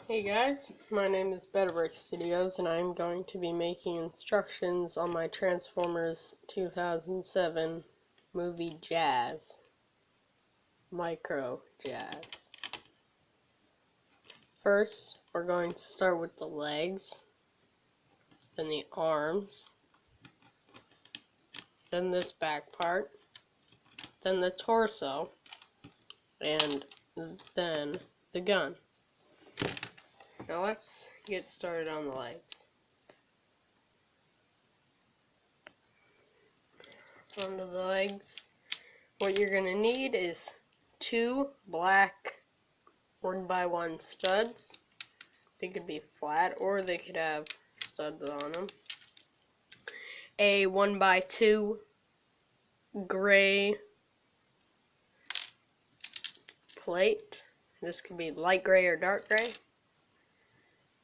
Hey guys, my name is Betterbrick Studios and I'm going to be making instructions on my Transformers 2007 movie Jazz, Micro Jazz. First, we're going to start with the legs, then the arms, then this back part, then the torso, and then the gun. Now let's get started on the legs. Onto the legs. What you're going to need is two black 1x1 studs. They could be flat or they could have studs on them. A 1x2 gray plate. This could be light gray or dark gray.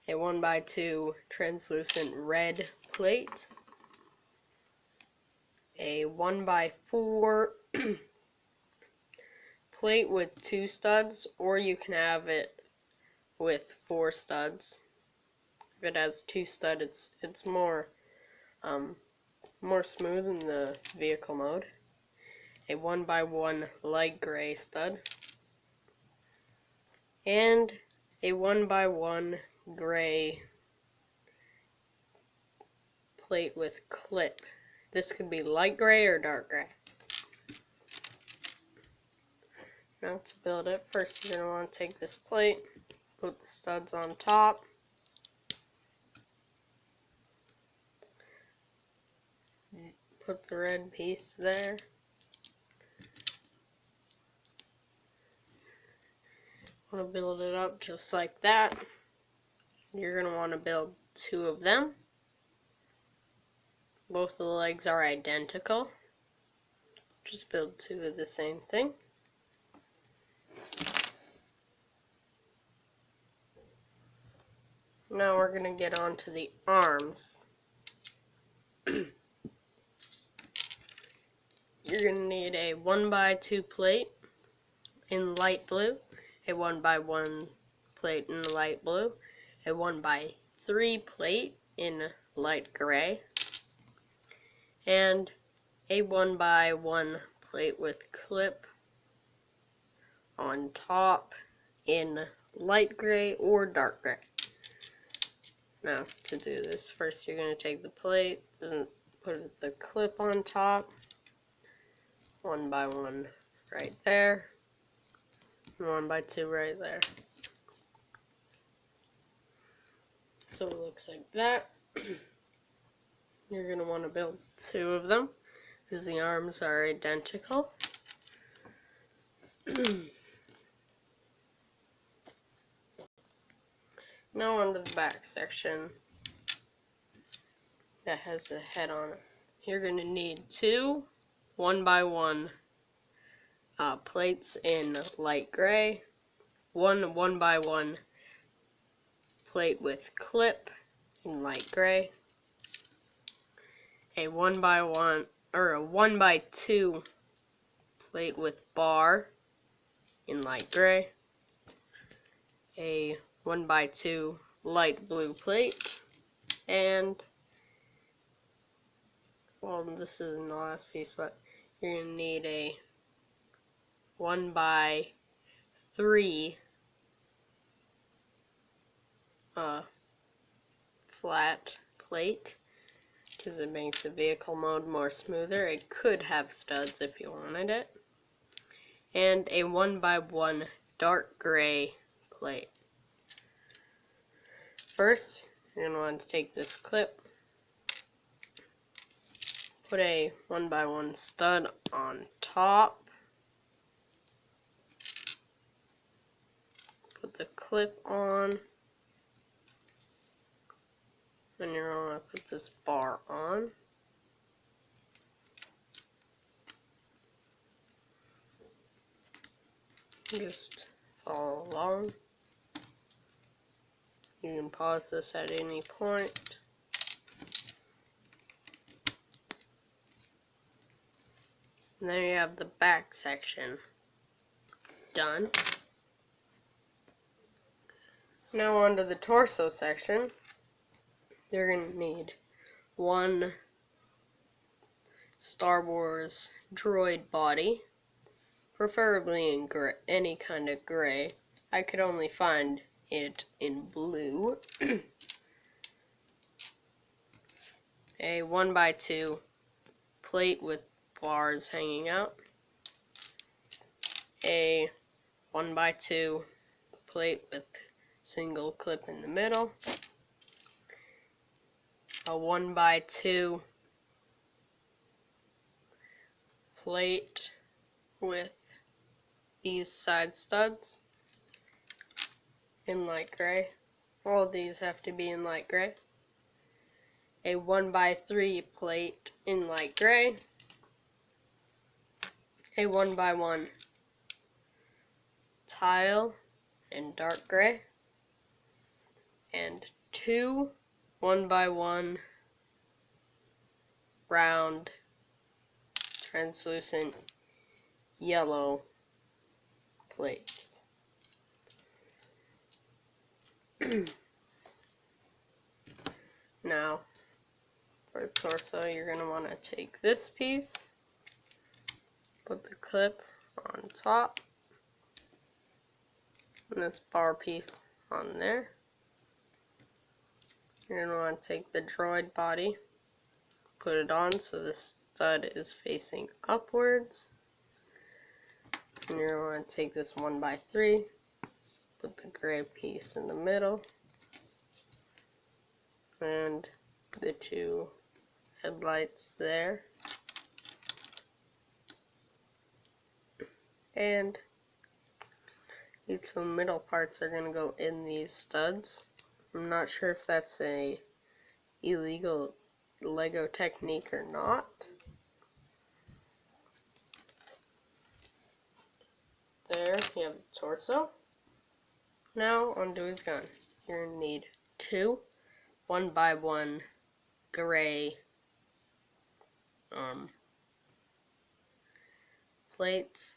A 1x2 translucent red plate. A 1x4 plate with two studs, or you can have it with four studs. If it has two studs, it's more smooth in the vehicle mode. A 1x1 light gray stud, and a 1x1 gray plate with clip. This could be light gray or dark gray. Now to build it, first you're going to want to take this plate, put the studs on top, put the red piece there, want to build it up just like that. You're going to want to build two of them. Both of the legs are identical. Just build two of the same thing. Now we're going to get on to the arms. You're going to need a 1x2 plate in light blue, a 1x1 plate in light blue, a 1x3 plate in light gray, and a 1x1 plate with clip on top in light gray or dark gray. Now to do this, first you're going to take the plate and put the clip on top, 1x1 right there, and 1x2 right there. So it looks like that. You're going to want to build two of them because the arms are identical. Now onto the back section that has the head on it. You're going to need two 1x1 plates in light gray, one 1x1 plate with clip in light gray, a 1x1 or a 1x2 plate with bar in light gray, a 1x2 light blue plate, and, well, this isn't the last piece, but you're going to need a 1x3 flat plate because it makes the vehicle mode more smoother. It could have studs if you wanted it. And a 1x1 dark gray plate. First, you're going to want to take this clip, put a 1x1 stud on top, put the clip on, then you're going to put this bar on. Just follow along. You can pause this at any point. And there you have the back section done. Now onto the torso section. You're going to need one Star Wars droid body, preferably in gray, any kind of gray. I could only find it in blue. A 1x2 plate with bars hanging out. A 1x2 plate with single clip in the middle. A 1x2 plate with these side studs in light gray. All of these have to be in light gray. A 1x3 plate in light gray. A 1x1 tile in dark gray. And two 1x1 round translucent yellow plates. Now, for the torso, you're going to want to take this piece, put the clip on top, and this bar piece on there. You're going to want to take the droid body, put it on so the stud is facing upwards. And you're going to want to take this 1x3, put the gray piece in the middle, and the two headlights there. And these two middle parts are going to go in these studs. I'm not sure if that's a illegal Lego technique or not. There, you have the torso. Now, onto his gun. You're going to need two 1x1 gray plates.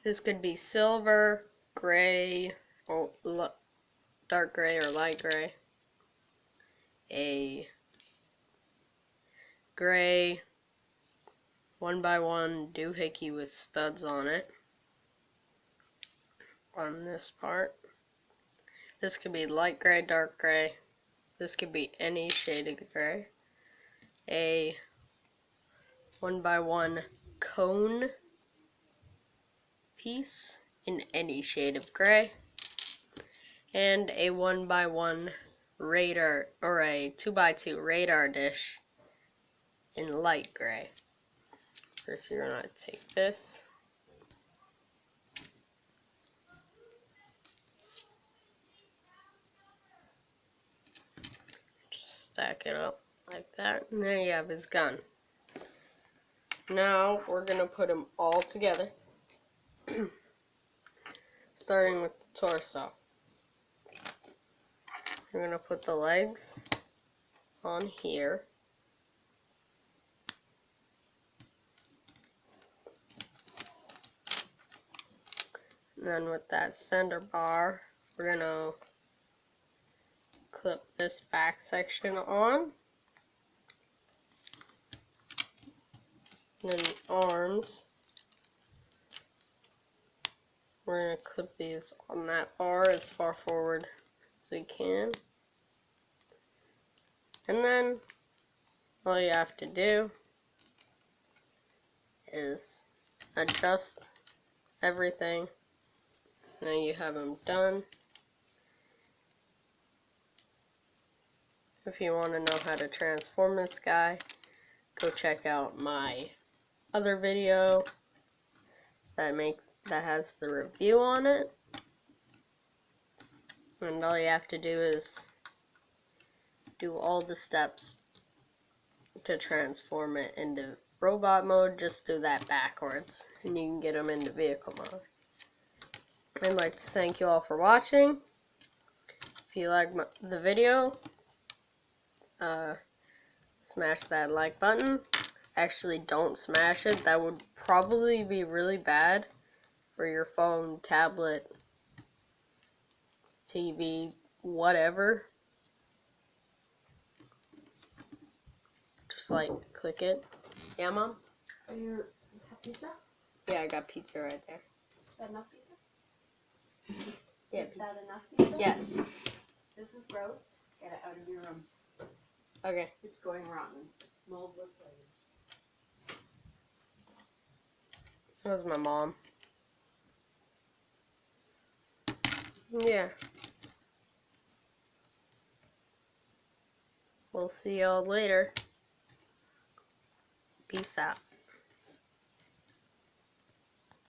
This could be silver, gray, or dark gray or light gray. A gray 1x1 doohickey with studs on it. On this part. This could be light gray, dark gray. This could be any shade of gray. A 1x1 cone piece in any shade of gray. And a 1x1 radar, or a 2x2 radar dish in light gray. First, you're going to take this. Stack it up like that, and there you have his gun. Now we're going to put them all together, starting with the torso. We're going to put the legs on here. And then with that center bar, we're going to clip this back section on. And then the arms, we're going to clip these on that bar as far forward as we can. And then all you have to do is adjust everything. Now you have them done. If you want to know how to transform this guy, go check out my other video that has the review on it. And all you have to do is do all the steps to transform it into robot mode. Just do that backwards and you can get them into vehicle mode. I'd like to thank you all for watching. If you like the video, smash that like button. Actually, don't smash it. That would probably be really bad for your phone, tablet, TV, whatever. Just like click it. Yeah, Mom? Are you have pizza? Yeah, I got pizza right there. Is that enough pizza? Yeah. Is that enough pizza? Yes. This is gross. Get it out of your room. Okay. It's going rotten. Mold with flavors. That was my mom. Yeah. We'll see y'all later. Peace out.